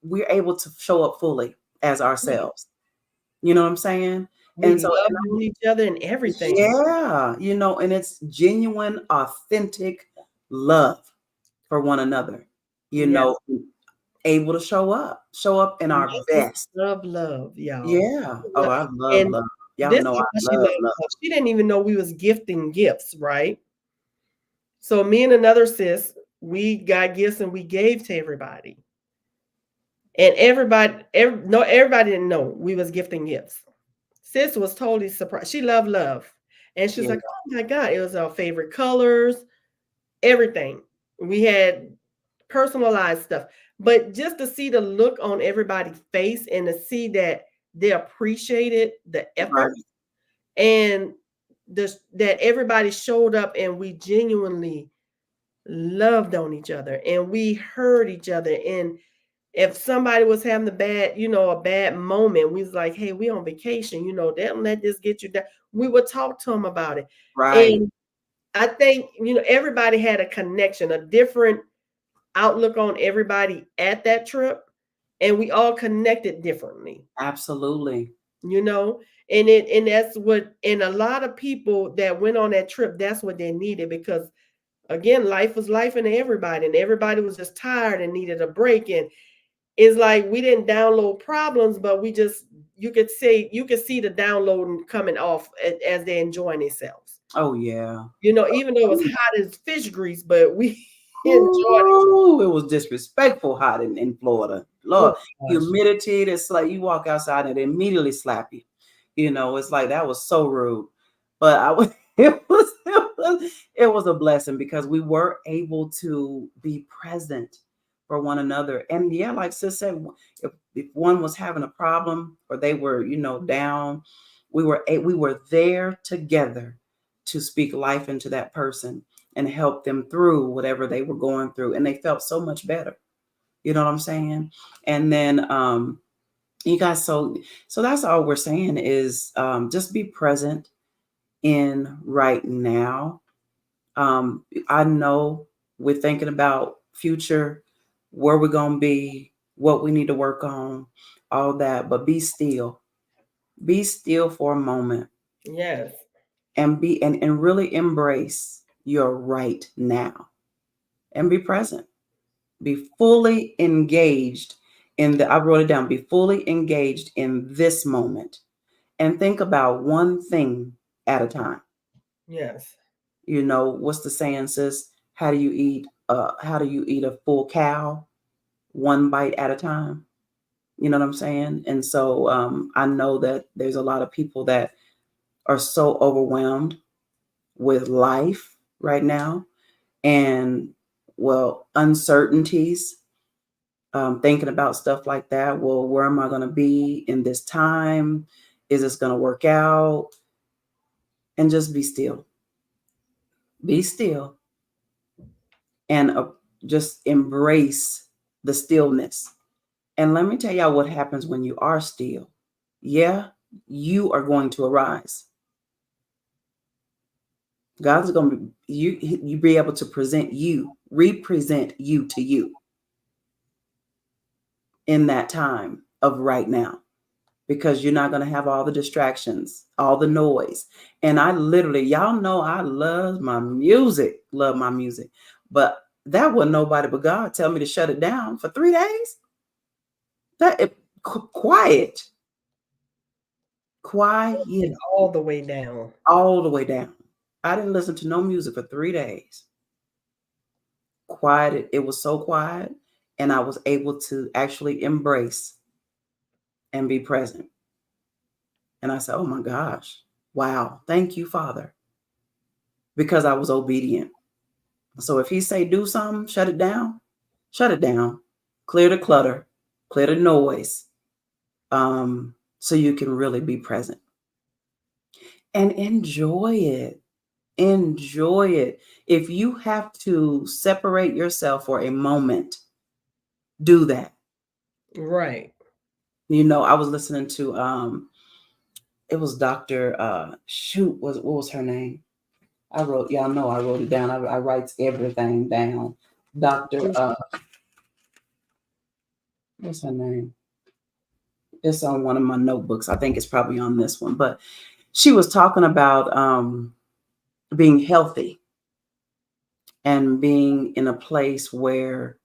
we're able to show up fully as ourselves. You know what I'm saying?
We
And so,
love on each other and everything.
yeah, and it's genuine, authentic love for one another,
Yes.
able to show up in our best.
Love, y'all.
Yeah. Oh, I love
And
love. Y'all
this
know
is
I
what she
love
loved.
love.
She didn't even know we was gifting gifts, right? So me and another sis, we got gifts and we gave to everybody. And everybody didn't know we was gifting gifts. Sis was totally surprised. She loved love. And she's like, oh my God, it was our favorite colors, everything. We had personalized stuff. But just to see the look on everybody's face and to see that they appreciated the effort,
Right.
and that everybody showed up and we genuinely loved on each other and we heard each other. And if somebody was having a bad moment, we was like, hey, we on vacation, don't let this get you down. We would talk to them about it.
Right.
And I think, everybody had a connection, a different outlook on everybody at that trip. And we all connected differently.
Absolutely.
And a lot of people that went on that trip, that's what they needed, because again, life was life and everybody was just tired and needed a break. And it's like we didn't download problems, but you could see the downloading coming off as they're enjoying themselves.
Oh yeah.
Even though it was hot as fish grease, but we enjoyed
it. It was disrespectful hot in Florida. Lord, humidity. It's like you walk outside and it immediately slap you. It's like that was so rude. But it was a blessing because we were able to be present for one another. And yeah, like sis said, if one was having a problem or they were, down, we were there together to speak life into that person and help them through whatever they were going through. And they felt so much better. You know what I'm saying? And then you guys, so that's all we're saying is just be present in right now. I know we're thinking about future, where we're going to be, what we need to work on, all that, but be still. Be still for a moment.
Yes.
And really embrace your right now and be present. Be fully engaged I wrote it down, be fully engaged in this moment and think about one thing at a time.
Yes.
What's the saying, sis? How do you eat a full cow? One bite at a time. You know what I'm saying? And so I know that there's a lot of people that are so overwhelmed with life right now and uncertainties, thinking about stuff like that. Well, where am I going to be in this time? Is this going to work out? And just be still. Be still and just embrace the stillness. And let me tell y'all what happens when you are still. Yeah, you are going to arise. God's going to you be able to represent you to you in that time of right now, because you're not going to have all the distractions, all the noise. And I literally, y'all know I love my music, but that wasn't nobody but God tell me to shut it down for 3 days. Quiet.
All the way down.
All the way down. I didn't listen to no music for 3 days. Quiet. It was so quiet. And I was able to actually embrace and be present. And I said, oh my gosh, wow. Thank you, Father. Because I was obedient. So if he say do something, shut it down. Shut it down. Clear the clutter. Clear the noise. So you can really be present. And enjoy it. Enjoy it. If you have to separate yourself for a moment, do that.
Right.
You know, I was listening to it was Dr. What was her name? Y'all know I wrote it down. I write everything down. Dr. What's her name? It's on one of my notebooks. I think it's probably on this one, but she was talking about being healthy and being in a place where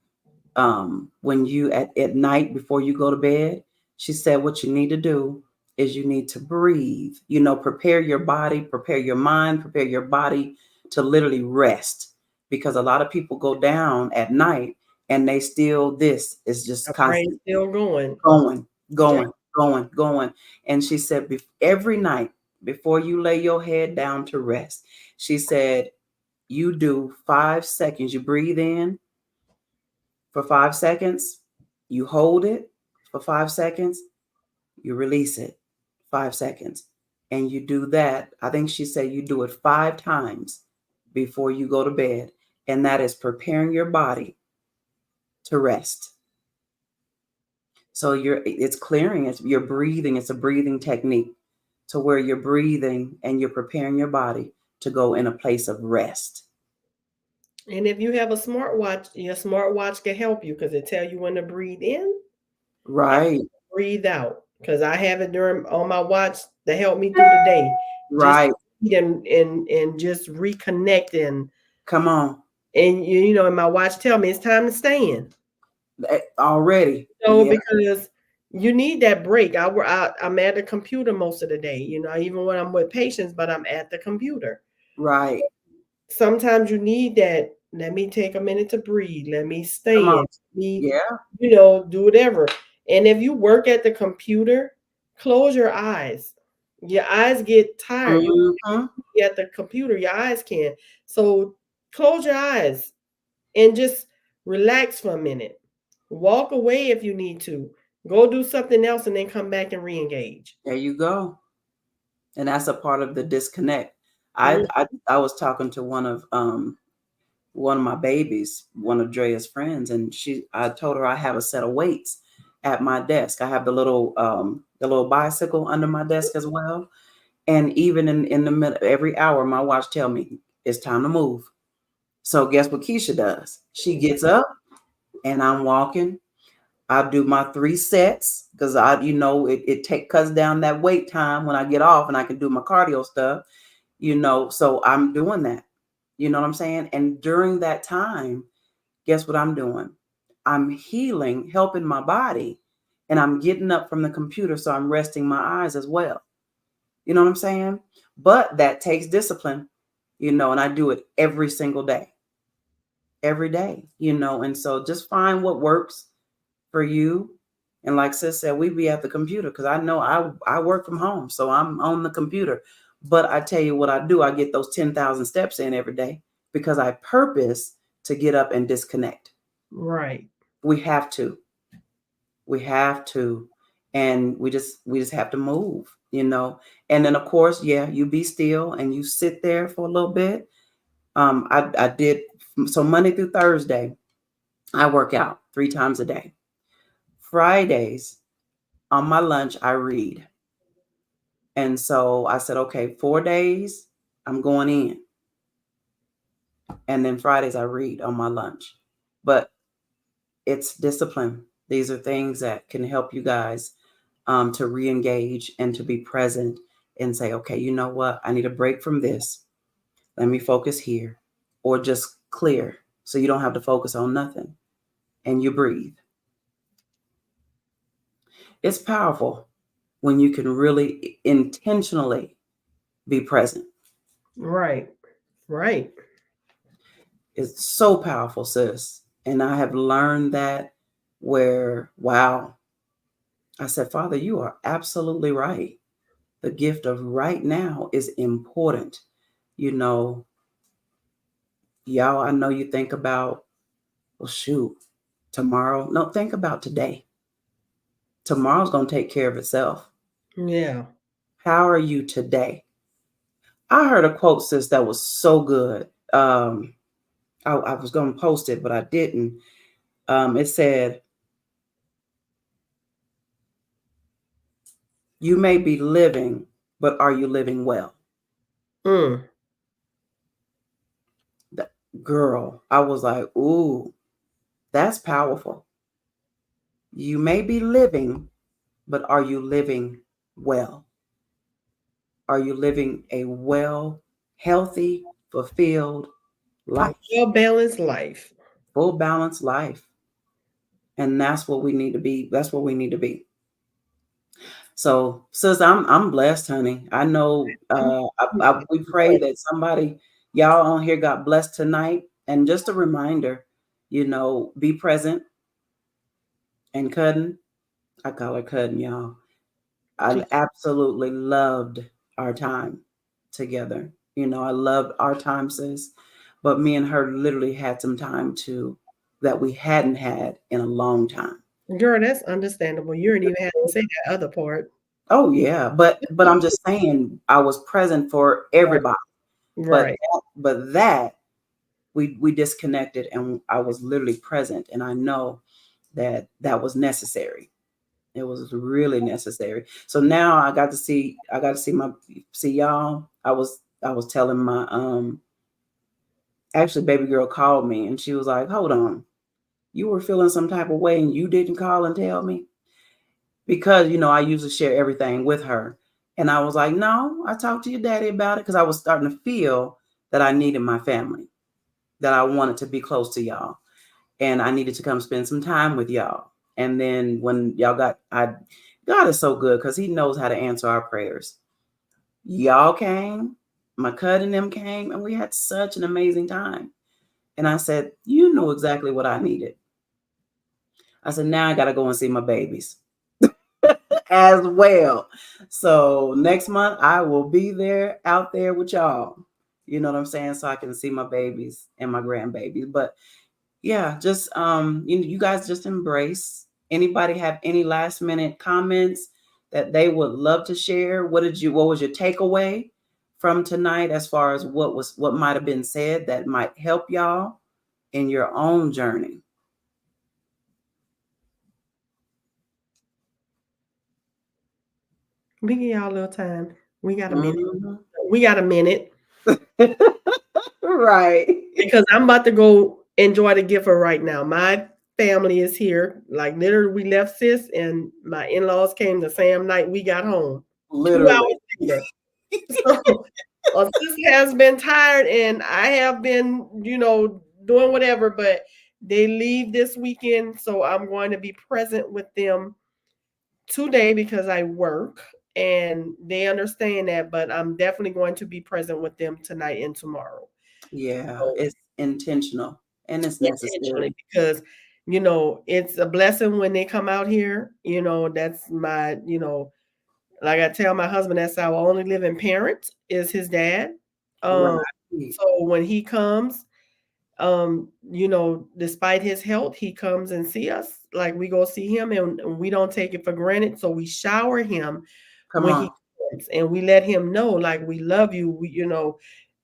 when you at night before you go to bed, she said what you need to do is you need to breathe, you know, prepare your body, prepare your mind, prepare your body to literally rest, because a lot of people go down at night and they still, this is just constant,
still going.
And she said every night before you lay your head down to rest, she said you do 5 seconds, you breathe in for 5 seconds, you hold it for 5 seconds, you release it 5 seconds. And you do that. I think she said you do it 5 times before you go to bed. And that is preparing your body to rest. So it's clearing, you're breathing. It's a breathing technique to where you're breathing and you're preparing your body to go in a place of rest.
And if you have a smartwatch, your smartwatch can help you because it tell you when to breathe in,
right,
breathe out. Because I have it on my watch to help me through the day,
right,
and just reconnect and
come on.
And you know, and my watch tell me it's time to stand
already.
So because you need that break. I'm at the computer most of the day, you know, even when I'm with patients, but I'm at the computer.
Right.
Sometimes you need that. Let me take a minute to breathe. Let me stand. You know, do whatever. And if you work at the computer, close your eyes. Your eyes get tired. You at the computer, your eyes can. So close your eyes and just relax for a minute. Walk away if you need to. Go do something else and then come back and re-engage.
There you go. And that's a part of the disconnect. I was talking to one of my babies, one of Drea's friends, and I told her I have a set of weights at my desk. I have the little bicycle under my desk as well. And even in the middle, every hour, my watch tell me it's time to move. So guess what Keisha does? She gets up and I'm walking. I do my 3 sets because it cuts down that wait time when I get off and I can do my cardio stuff, you know. So I'm doing that. You know what I'm saying? And during that time, guess what I'm doing? I'm healing, helping my body, and I'm getting up from the computer. So I'm resting my eyes as well. You know what I'm saying? But that takes discipline, you know, and I do it every single day, every day, you know. And so just find what works for you. And like Sis said, we be at the computer because I know I work from home. So I'm on the computer. But I tell you what I do, I get those 10,000 steps in every day because I purpose to get up and disconnect.
Right.
We have to. And we just have to move, you know. And then of course, you be still and you sit there for a little bit. I did so Monday through Thursday, I work out 3 times a day. Fridays on my lunch, I read. And so I said, okay, 4 days, I'm going in. And then Fridays I read on my lunch. But it's discipline. These are things that can help you guys to re-engage and to be present and say, okay, you know what? I need a break from this. Let me focus here. Or just clear so you don't have to focus on nothing. And you breathe. It's powerful when you can really intentionally be present.
Right.
It's so powerful, sis. And I have learned that where, wow, I said, Father, you are absolutely right. The gift of right now is important. You know, y'all, I know you think about, well, shoot, tomorrow. No, think about today. Tomorrow's going to take care of itself.
Yeah.
How are you today? I heard a quote, sis, that was so good. I was going to post it, but I didn't. It said, "You may be living, but are you living well?" Girl, I was like, ooh, that's powerful. You may be living, but are you living well? Are you living a well, healthy, fulfilled life?
Well-balanced life.
Full balanced life. And that's what we need to be. That's what we need to be. So, sis, I'm blessed, honey. I know we pray that somebody, y'all on here got blessed tonight. And just a reminder, be present. And Cudden, I call her Cudden, y'all. I absolutely loved our time together. I loved our time, sis. But me and her literally had some time too that we hadn't had in a long time.
Girl, that's understandable. You didn't even have to say that other part.
Oh yeah, but I'm just saying I was present for everybody.
Right.
But that we disconnected, and I was literally present, and I know that was necessary. It was really necessary. So now I got to see y'all. I was telling my actually baby girl called me and she was like, "Hold on. You were feeling some type of way and you didn't call and tell me?" Because I usually share everything with her. And I was like, "No, I talked to your daddy about it," because I was starting to feel that I needed my family, that I wanted to be close to y'all, and I needed to come spend some time with y'all. And then when y'all God is so good because he knows how to answer our prayers. Y'all came, my cousin and them came, and we had such an amazing time. And I said, "You know exactly what I needed." I said, "Now I got to go and see my babies as well." So next month I will be out there with y'all. You know what I'm saying? So I can see my babies and my grandbabies. But yeah, just you guys just embrace. Anybody have any last minute comments that they would love to share? What was your takeaway from tonight as far as what might have been said that might help y'all in your own journey?
We give y'all a little time. We got a minute. Mm-hmm. We got a minute.
Right.
Because I'm about to go enjoy the gift right now. My family is here. Like literally, we left sis, and my in-laws came the same night we got home.
Literally.
2 hours later. So, sis has been tired, and I have been, doing whatever. But they leave this weekend, so I'm going to be present with them today because I work, and they understand that. But I'm definitely going to be present with them tonight and tomorrow.
Yeah, so, it's intentional and it's necessary
because it's a blessing when they come out here. That's my like I tell my husband, that's our only living parent is his dad. Right. So when he comes, despite his health, he comes and see us. Like we go see him, and we don't take it for granted. So we shower him when he comes, and we let him know, like, we love you.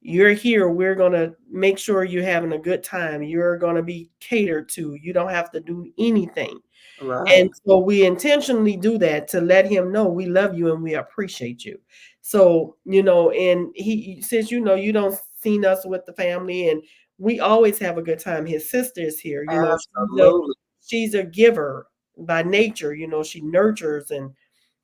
You're here. We're going to make sure you're having a good time. You're going to be catered to. You don't have to do anything. Right. And so we intentionally do that to let him know we love you and we appreciate you. So, and he says, you don't see us with the family, and we always have a good time. His sister is here. She's a giver by nature. She nurtures, and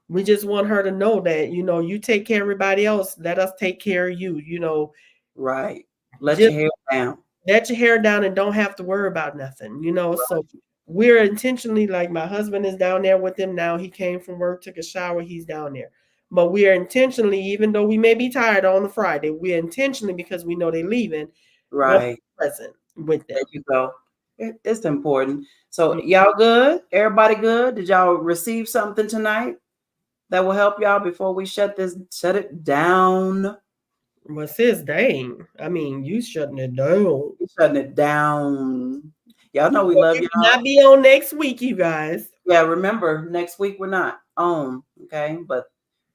we just want her to know that, you take care of everybody else. Let us take care of you,
Right. Let your hair down.
Let your hair down and don't have to worry about nothing, right. So we're intentionally, like my husband is down there with him now. He came from work, took a shower. He's down there. But we are intentionally, even though we may be tired on a Friday, we're intentionally, because we know they're leaving,
right,
present with them.
There you go. It's important. So y'all good? Everybody good? Did y'all receive something tonight that will help y'all before we shut it down?
Well, sis, dang. I mean, you shutting it down.
You shutting it down. Y'all know we love y'all.
Not be on next week, you guys.
Yeah, remember, next week we're not on, okay? But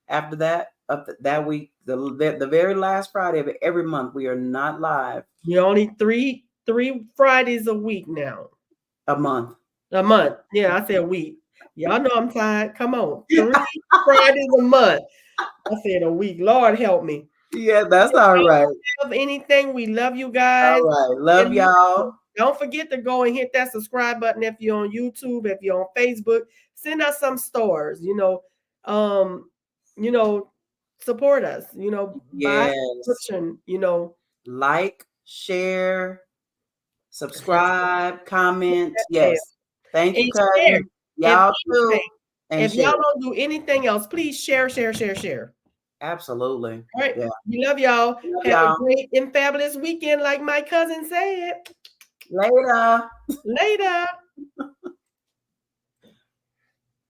after that, that week, the very last Friday of every month, we are not live.
We're only three Fridays a week now.
A month.
A month. Yeah, I said a week. Y'all know I'm tired. Come on. 3 Fridays a month. I said a week. Lord help me.
Yeah, that's all right.
Love anything. We love you guys.
All right. Love y'all.
Don't forget to go and hit that subscribe button if you're on YouTube, if you're on Facebook. Send us some stores, support us, buy subscription,
like, share, subscribe, comment. Yes. Thank you, cousin. Y'all too.
If y'all don't do anything else, please share.
Absolutely.
All right. Yeah. We love y'all. Have a great and fabulous weekend, like my cousin said.
Later.
Later.